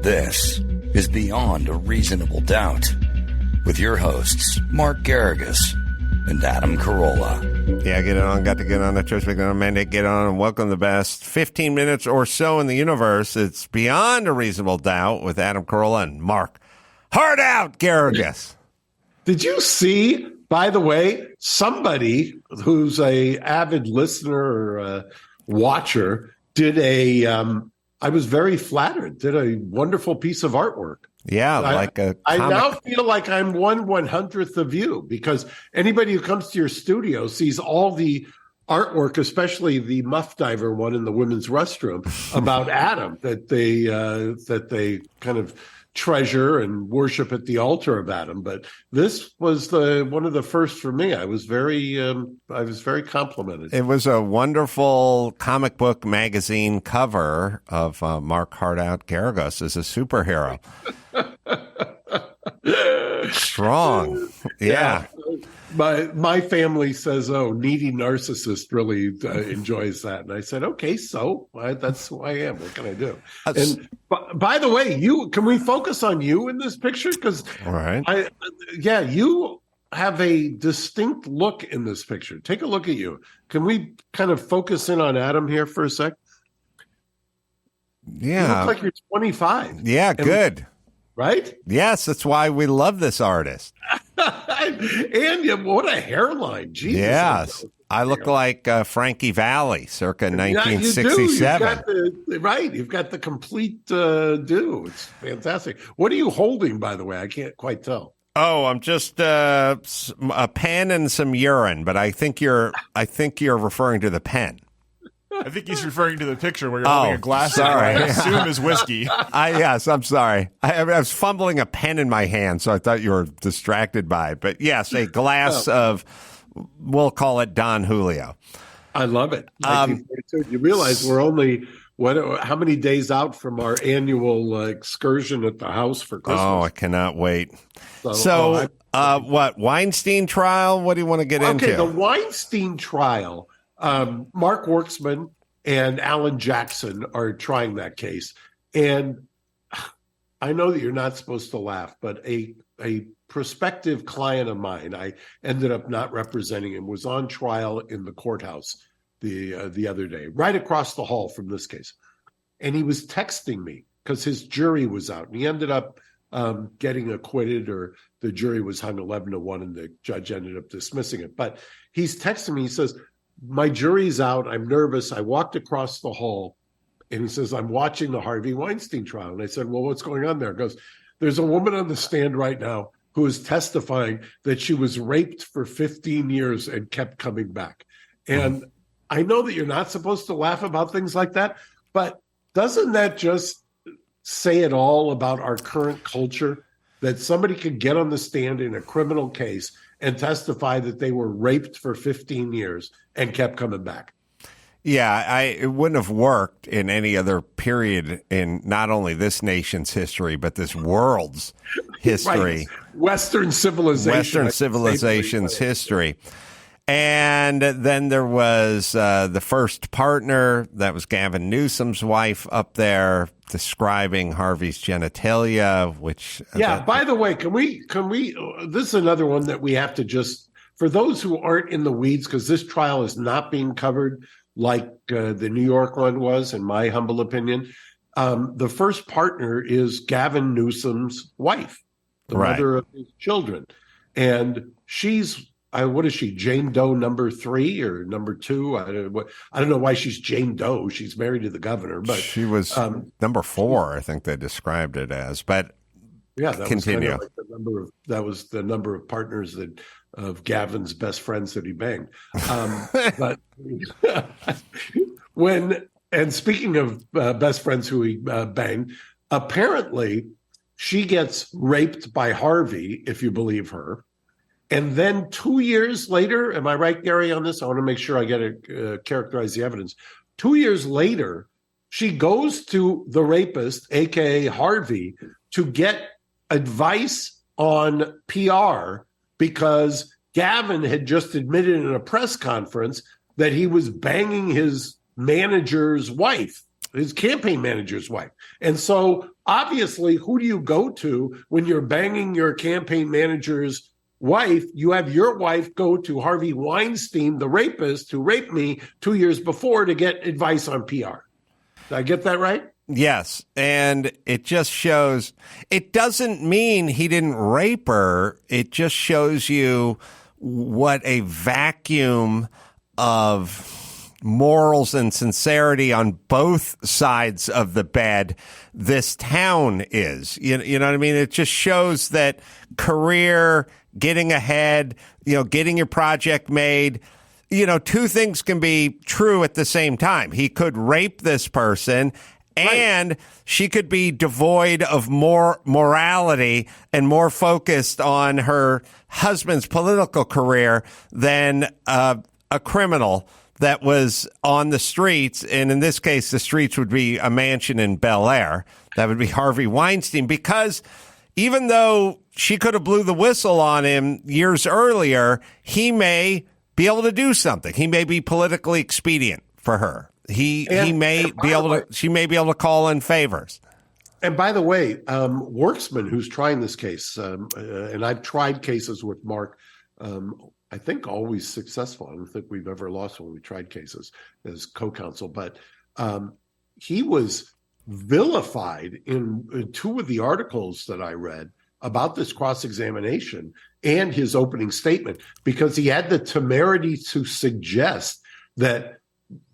This is Beyond a Reasonable Doubt with your hosts, Mark Garrigus and Adam Carolla. Yeah, get on. Got to get on the church. We're going to mandate get on and welcome the best 15 minutes or so in the universe. It's Beyond a Reasonable Doubt with Adam Carolla and Mark Hard Out Garrigus. Did you see, by the way, somebody who's a avid listener or watcher did I was very flattered, did a wonderful piece of artwork. Yeah, like a I comic. now feel like I'm 1/100th of you, because anybody who comes to your studio sees all the artwork, especially the Muff Diver one in the women's restroom, about Adam that they kind of treasure and worship at the altar of Adam. But this was one of the first for me. I was very complimented. It was a wonderful comic book magazine cover of Mark Hardout Garrigus as a superhero. Strong. Yeah. My family says, "Oh, needy narcissist really enjoys that," and I said, "Okay, so that's who I am. What can I do?" And by the way, can we focus on you in this picture? Because all right, you have a distinct look in this picture. Take a look at you. Can we kind of focus in on Adam here for a sec? Yeah, you look like you're 25. Yeah, good. Right? Yes, that's why we love this artist. And what a hairline. Jesus. Yes. I look like Frankie Valli, circa 1967. You've got the complete do. It's fantastic. What are you holding, by the way? I can't quite tell. Oh, I'm just a pen and some urine, but I think you're referring to the pen. I think he's referring to the picture where you're holding a glass that I assume is whiskey. Yes, I'm sorry. I was fumbling a pen in my hand, so I thought you were distracted by it. But yes, a glass of, we'll call it Don Julio. I love it. You realize we're only, how many days out from our annual excursion at the house for Christmas? Oh, I cannot wait. So what, Weinstein trial? What do you want to get into? Okay, the Weinstein trial. Mark Worksman and Alan Jackson are trying that case. And I know that you're not supposed to laugh, but a prospective client of mine, I ended up not representing him, was on trial in the courthouse the other day, right across the hall from this case. And he was texting me because his jury was out. And he ended up getting acquitted, or the jury was hung 11-1 and the judge ended up dismissing it. But he's texting me, he says, "My jury's out. I'm nervous. I walked across the hall," and he says, "I'm watching the Harvey Weinstein trial." And I said, "Well, what's going on there?" He goes, "There's a woman on the stand right now who is testifying that she was raped for 15 years and kept coming back." And I know that you're not supposed to laugh about things like that, but doesn't that just say it all about our current culture, that somebody could get on the stand in a criminal case and testify that they were raped for 15 years and kept coming back? Yeah, it wouldn't have worked in any other period in not only this nation's history, but this world's history. Right. Western civilization's history. And then there was the first partner, that was Gavin Newsom's wife, up there describing Harvey's genitalia, which... by the way, can we, this is another one that we have to just, for those who aren't in the weeds, because this trial is not being covered like the New York one was, in my humble opinion. The first partner is Gavin Newsom's wife, the mother of his children. And she's, what is she, Jane Doe number 3 or number 2? I don't know why she's Jane Doe. She's married to the governor, but she was number 4. I think they described it as. But that continue. Was kind of like that was the number of partners of Gavin's best friends that he banged. But and speaking of best friends who he banged, apparently she gets raped by Harvey, if you believe her. And then 2 years later, am I right, Gary, on this? I want to make sure I get to characterize the evidence. 2 years later, she goes to the rapist, a.k.a. Harvey, to get advice on PR because Gavin had just admitted in a press conference that he was banging his manager's wife. his campaign manager's wife. And so obviously, who do you go to when you're banging your campaign manager's wife? You have your wife go to Harvey Weinstein, the rapist who raped me 2 years before, to get advice on PR. Did I get that right? Yes. And it just shows, it doesn't mean he didn't rape her. It just shows you what a vacuum of morals and sincerity on both sides of the bed this town is. You know what I mean? It just shows that career, getting ahead, getting your project made, two things can be true at the same time. He could rape this person, and she could be devoid of more morality and more focused on her husband's political career than a criminal that was on the streets. And in this case, the streets would be a mansion in Bel Air. That would be Harvey Weinstein, because even though she could have blew the whistle on him years earlier, he may be able to do something. He may be politically expedient for her. She may be able to call in favors. And by the way, Worksman, who's trying this case, and I've tried cases with Mark, I think always successful. I don't think we've ever lost when we tried cases as co-counsel, but he was vilified in two of the articles that I read about this cross-examination and his opening statement, because he had the temerity to suggest that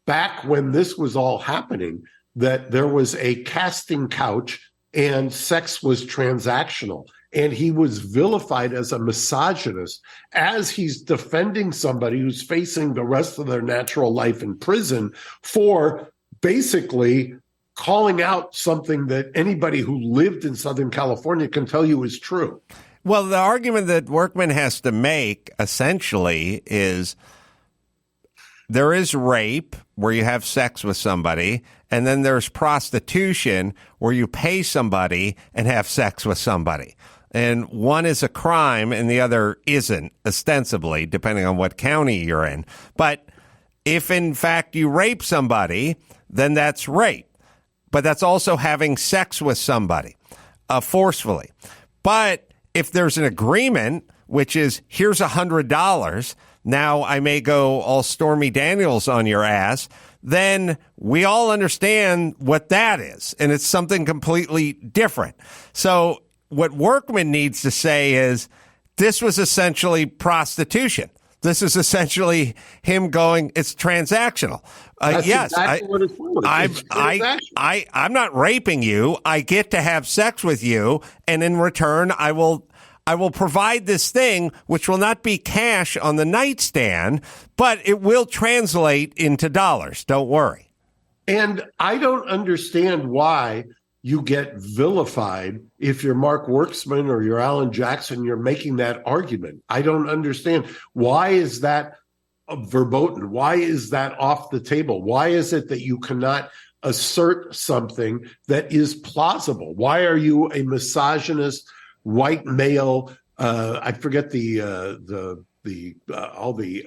back when this was all happening, that there was a casting couch and sex was transactional. And he was vilified as a misogynist as he's defending somebody who's facing the rest of their natural life in prison for basically calling out something that anybody who lived in Southern California can tell you is true. Well, the argument that Workman has to make essentially is there is rape where you have sex with somebody, and then there's prostitution where you pay somebody and have sex with somebody. And one is a crime and the other isn't, ostensibly, depending on what county you're in. But if, in fact, you rape somebody, then that's rape. But that's also having sex with somebody forcefully. But if there's an agreement, which is here's $100, now I may go all Stormy Daniels on your ass, then we all understand what that is. And it's something completely different. So what Workman needs to say is this was essentially prostitution. This is essentially him going, it's transactional. Yes, exactly what it's for. I'm not raping you. I get to have sex with you, and in return, I will provide this thing, which will not be cash on the nightstand, but it will translate into dollars. Don't worry. And I don't understand why you get vilified if you're Mark Worksman or you're Alan Jackson, you're making that argument. I don't understand. Why is that verboten? Why is that off the table? Why is it that you cannot assert something that is plausible? Why are you a misogynist, white male? I forget all the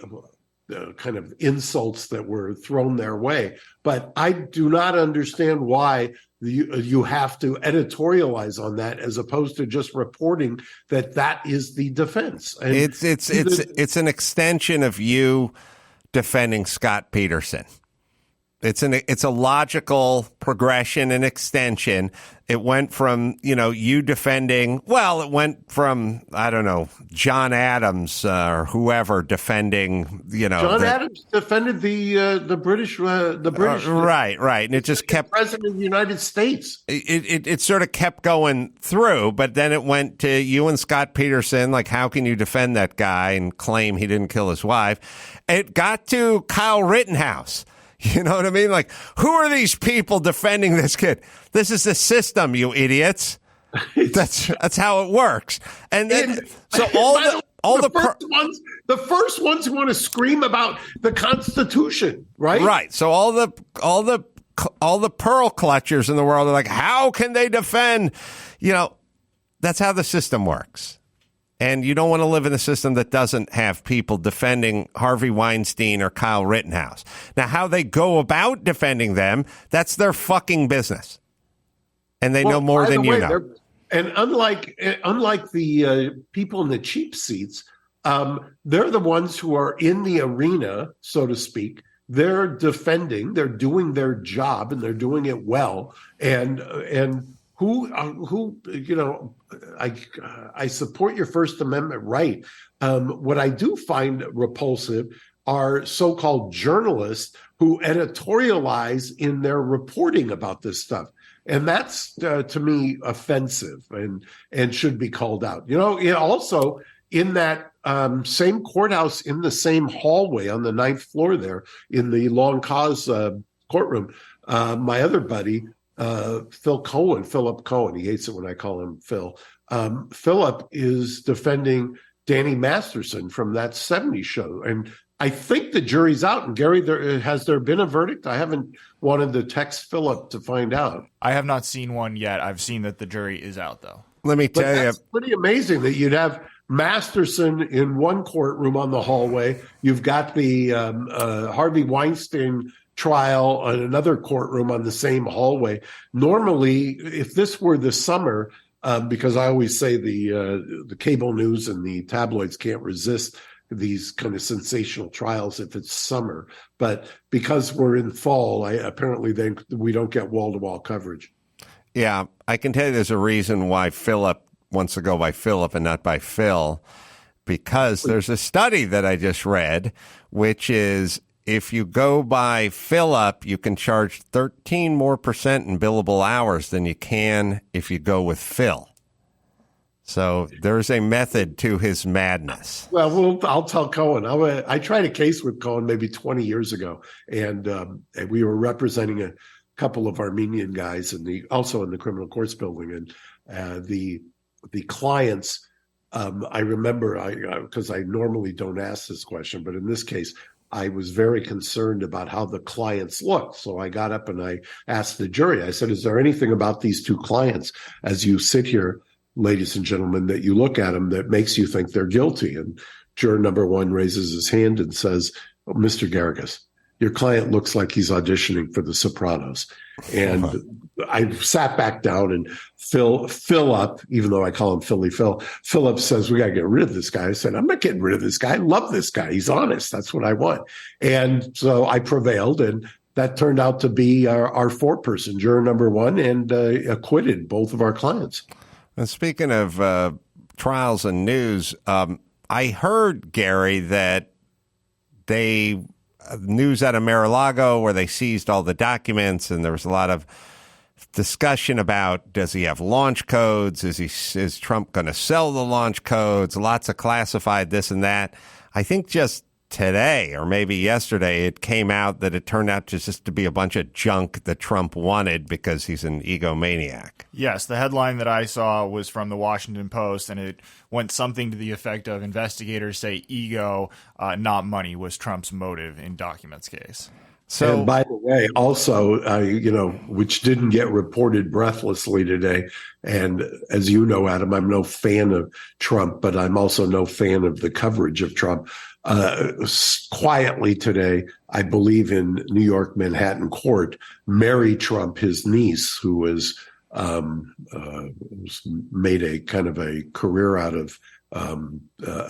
kind of insults that were thrown their way, but I do not understand why you have to editorialize on that as opposed to just reporting that is the defense. And it's an extension of you defending Scott Peterson. It's a logical progression and extension. It went from, you defending, it went from, I don't know, John Adams or whoever defending, John Adams defended the British. Right. And it just kept. President of the United States. It sort of kept going through, but then it went to you and Scott Peterson. Like, how can you defend that guy and claim he didn't kill his wife? It got to Kyle Rittenhouse. You know what I mean? Like, who are these people defending this kid? This is the system, you idiots. That's how it works. And then, so the first ones who want to scream about the Constitution, right? Right. So all the pearl clutchers in the world are like, how can they defend? That's how the system works. And you don't want to live in a system that doesn't have people defending Harvey Weinstein or Kyle Rittenhouse. Now, how they go about defending them, that's their fucking business. And they know more than you know. And unlike the people in the cheap seats, they're the ones who are in the arena, so to speak. They're defending, they're doing their job, and they're doing it well. And who you know, I support your First Amendment right. What I do find repulsive are so-called journalists who editorialize in their reporting about this stuff. And that's, to me, offensive and should be called out. You know, also in that same courthouse, in the same hallway on the 9th floor there, in the long cause courtroom, my other buddy, Philip Cohen, he hates it when I call him Phil. Philip is defending Danny Masterson from that 70s show. And I think the jury's out. And Gary, has there been a verdict? I haven't wanted to text Philip to find out. I have not seen one yet. I've seen that the jury is out, though. Let me tell you. It's pretty amazing that you'd have Masterson in one courtroom on the hallway. You've got the Harvey Weinstein trial in another courtroom on the same hallway. Normally, if this were the summer, because I always say the cable news and the tabloids can't resist these kind of sensational trials if it's summer. But because we're in fall, apparently we don't get wall-to-wall coverage. Yeah, I can tell you there's a reason why Philip wants to go by Philip and not by Phil, because there's a study that I just read, which is if you go by Philip, you can charge 13% more in billable hours than you can if you go with Phil. So there's a method to his madness. Well, I'll tell Cohen. I tried a case with Cohen maybe 20 years ago, and we were representing a couple of Armenian guys also in the criminal courts building, and the clients. I remember because I normally don't ask this question, but in this case, I was very concerned about how the clients looked. So I got up and I asked the jury. I said, "Is there anything about these two clients as you sit here, ladies and gentlemen, that you look at them that makes you think they're guilty?" And juror number one raises his hand and says, "Mr. Garrigus, your client looks like he's auditioning for The Sopranos." And I sat back down, and Philip, even though I call him Philly Phil, Philip says, "We got to get rid of this guy." I said, "I'm not getting rid of this guy. I love this guy. He's honest. That's what I want." And so I prevailed, and that turned out to be our foreperson, juror number one, and acquitted both of our clients. And speaking of trials and news, I heard, Gary, that news out of Mar-a-Lago where they seized all the documents, and there was a lot of discussion about, does he have launch codes? Is Trump going to sell the launch codes? Lots of classified this and that. I think just today or maybe yesterday it came out that it turned out just to be a bunch of junk that Trump wanted because he's an egomaniac. Yes, the headline that I saw was from the Washington Post, and it went something to the effect of investigators say ego, not money, was Trump's motive in Documents case. So, and by the way, also, which didn't get reported breathlessly today. And as you know, Adam, I'm no fan of Trump, but I'm also no fan of the coverage of Trump. Quietly today, I believe in New York Manhattan court, Mary Trump, his niece, who was made a kind of a career out of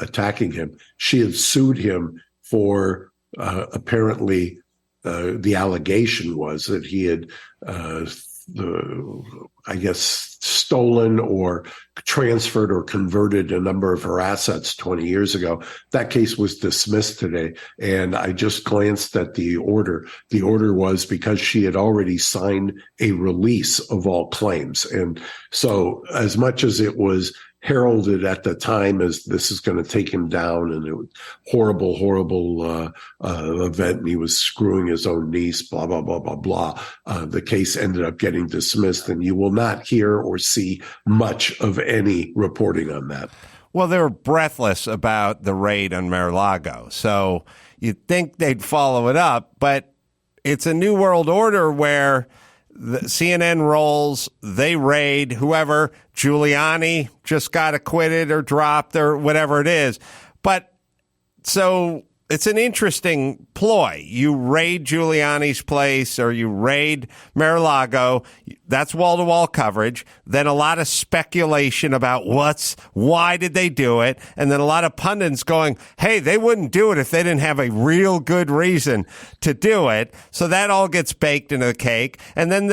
attacking him. She had sued him for apparently. The allegation was that he had, stolen or transferred or converted a number of her assets 20 years ago. That case was dismissed today. And I just glanced at the order. The order was because she had already signed a release of all claims. And so as much as it was heralded at the time as this is going to take him down, and it was horrible event, and he was screwing his own niece, blah, blah, blah, blah, blah. The case ended up getting dismissed, and you will not hear or see much of any reporting on that. Well, they were breathless about the raid on Mar-a-Lago, so you'd think they'd follow it up, but it's a new world order where the CNN rolls, they raid whoever, Giuliani just got acquitted or dropped or whatever it is. But so it's an interesting ploy. You raid Giuliani's place or you raid Mar-a-Lago. That's wall-to-wall coverage. Then a lot of speculation about why did they do it? And then a lot of pundits going, hey, they wouldn't do it if they didn't have a real good reason to do it. So that all gets baked into the cake. And then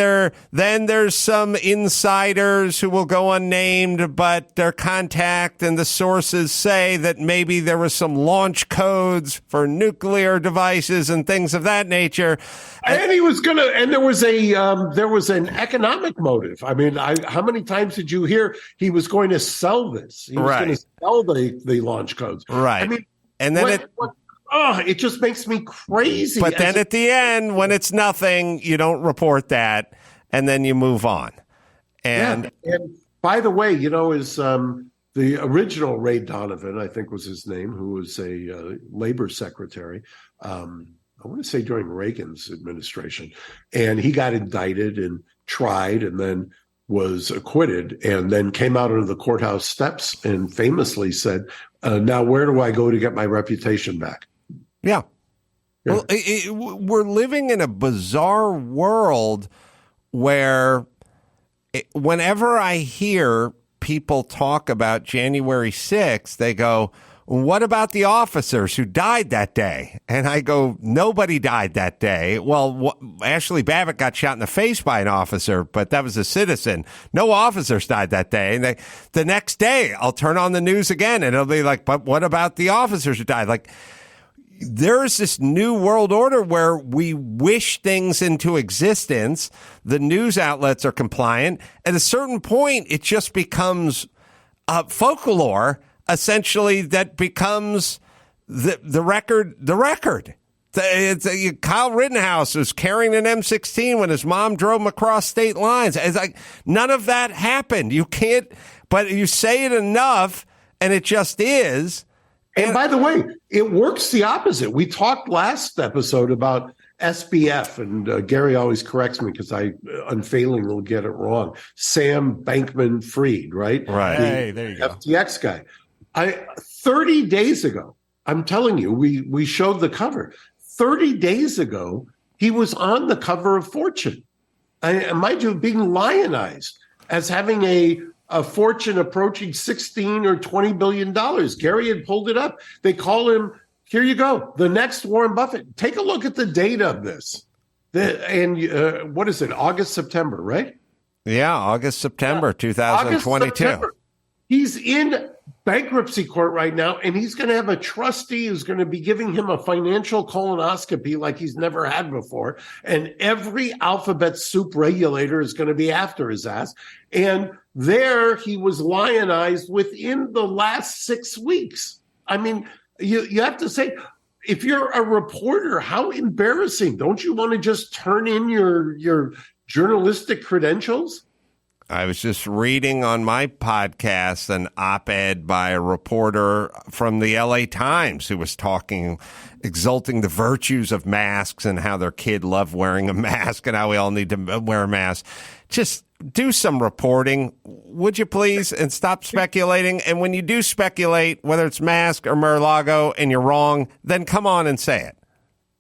there's some insiders who will go unnamed, but their contact and the sources say that maybe there was some launch codes for nuclear devices and things of that nature. And he was gonna, and there was an economic motive. I mean, how many times did you hear he was going to sell this? He was going to sell the launch codes. Right. I mean, and then it just makes me crazy. But then at the end, when it's nothing, you don't report that, and then you move on. And by the way, is the original Ray Donovan, I think was his name, who was a labor secretary. I want to say during Reagan's administration, and he got indicted and tried and then was acquitted and then came out onto the courthouse steps and famously said, now where do I go to get my reputation back? Yeah. Well, we're living in a bizarre world where whenever I hear people talk about January 6th, they go, what about the officers who died that day? And I go, nobody died that day. Well, Ashley Babbitt got shot in the face by an officer, but that was a citizen. No officers died that day. And the next day, I'll turn on the news again, and it'll be like, but what about the officers who died? Like, there's this new world order where we wish things into existence. The news outlets are compliant. At a certain point, it just becomes folklore. Essentially, that becomes the record. Kyle Rittenhouse was carrying an M16 when his mom drove him across state lines. It's like none of that happened. You can't, but you say it enough, and it just is. And by the way, it works the opposite. We talked last episode about SBF, and Gary always corrects me because I unfailingly will get it wrong. Sam Bankman-Fried, right? Right. Hey, there you go. FTX guy. 30 days ago, I'm telling you, we showed the cover. 30 days ago, he was on the cover of Fortune. Mind you, being lionized as having a fortune approaching $16 or $20 billion. Gary had pulled it up. They call him, here you go, the next Warren Buffett. Take a look at the date of this. What is it, August, September, right? Yeah, August, September 2022. August, September. He's in bankruptcy court right now, and he's going to have a trustee who's going to be giving him a financial colonoscopy like he's never had before. And every alphabet soup regulator is going to be after his ass. And there he was lionized within the last 6 weeks. I mean, you have to say, if you're a reporter, how embarrassing. Don't you want to just turn in your journalistic credentials? I was just reading on my podcast an op-ed by a reporter from the LA Times who was exalting the virtues of masks and how their kid loved wearing a mask and how we all need to wear a mask. Just do some reporting, would you please, and stop speculating. And when you do speculate, whether it's mask or Mar-a-Lago, and you're wrong, then come on and say it.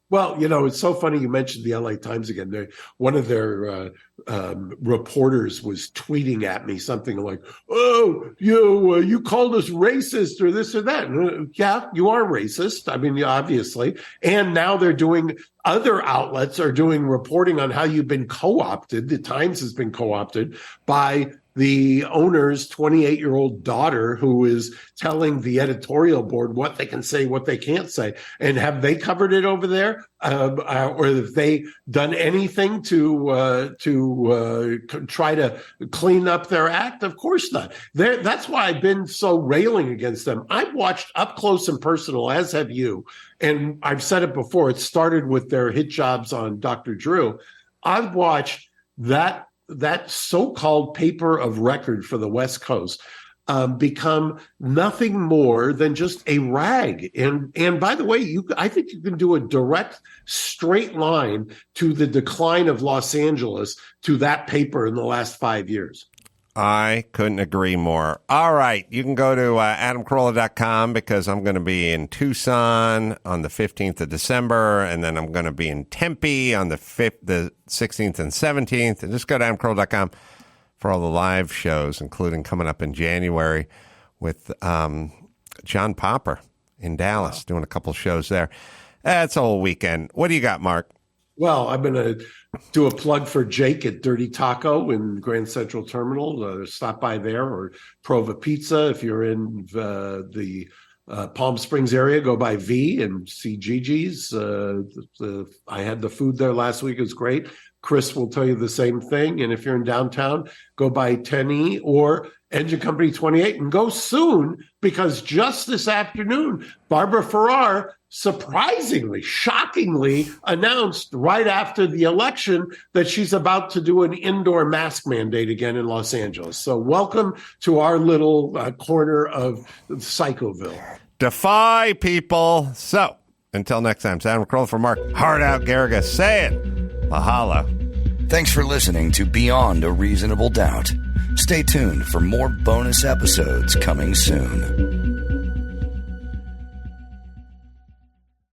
Well, it's so funny you mentioned the LA Times again. One of their reporters was tweeting at me something like, oh, you called us racist or this or that. Yeah, you are racist. I mean, obviously. And now other outlets are doing reporting on how you've been co-opted. The Times has been co-opted by the owner's 28-year-old daughter, who is telling the editorial board what they can say, what they can't say. And have they covered it over there? Or have they done anything to try to clean up their act? Of course not. That's why I've been so railing against them. I've watched up close and personal, as have you. And I've said it before. It started with their hit jobs on Dr. Drew. I've watched that so-called paper of record for the West Coast become nothing more than just a rag. And by the way, I think you can do a direct, straight line to the decline of Los Angeles to that paper in the last 5 years. I couldn't agree more. All right. You can go to adamcarolla.com because I'm going to be in Tucson on the 15th of December, and then I'm going to be in Tempe on the 16th and 17th. And just go to adamcarolla.com for all the live shows, including coming up in January with John Popper in Dallas, doing a couple shows there. That's a whole weekend. What do you got, Mark? Well, I'm going to do a plug for Jake at Dirty Taco in Grand Central Terminal. Stop by there, or Prova Pizza if you're in the Palm Springs area. Go by V and see Gigi's. I had the food there last week. It was great. Chris will tell you the same thing. And if you're in downtown, go by 10E or Engine Company 28, and go soon, because just this afternoon, Barbara Ferrer surprisingly, shockingly announced right after the election that she's about to do an indoor mask mandate again in Los Angeles. So welcome to our little corner of Psychoville. Defy people. So until next time, Adam Carolla for Mark Hard Out Garriga saying mahalo. Thanks for listening to Beyond a Reasonable Doubt. Stay tuned for more bonus episodes coming soon.